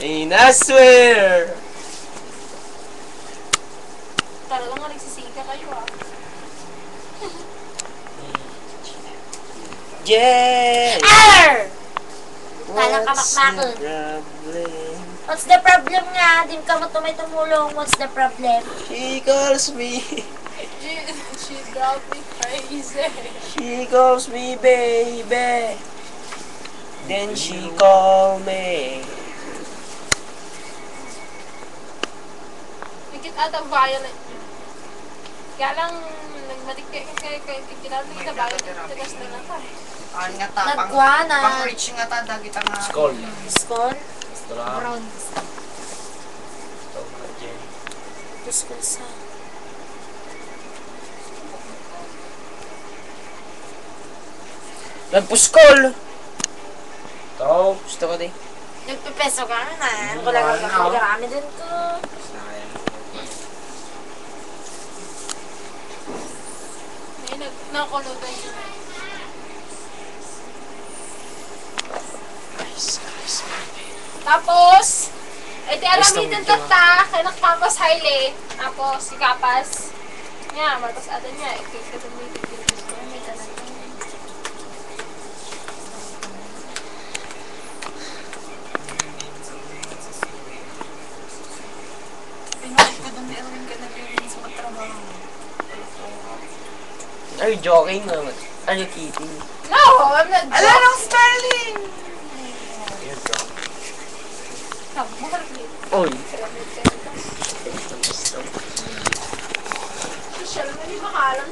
And I swear! Talagang nga nagsisika kayo ah. Yeah! Arr! Talang What's kamakmakon. the problem? What's the problem nga? Di ka mo tumulong. What's the problem? She calls me. She drives me crazy. She calls me baby. Then she call me. Make it out of violent. Kaya lang, nagmatik kay kinalagay na violent. Tigas na lang tayo. Nga ta, Nagkuhanan. pang-reach nga ta, dagit ang nga. Skull. Score? Brown. Brown. School sa. Nagpuskol! Ito, gusto ko din. Nagpipeso ka na. Wala ka magkakarami din ko. May nakulutan yun. Tapos, di alamitin tata, kaya nakapas highly. Tapos, si Kapas. Nga, matas atan niya. Ikikatumitig yung gusto. May talaga. Pinakit ko doon ni Erwin ka nag-iwin sa magtrabaho. Are you joking naman? Are you kidding? No, I'm not joking. Ala ng styling! Oy! Social, hindi makalam.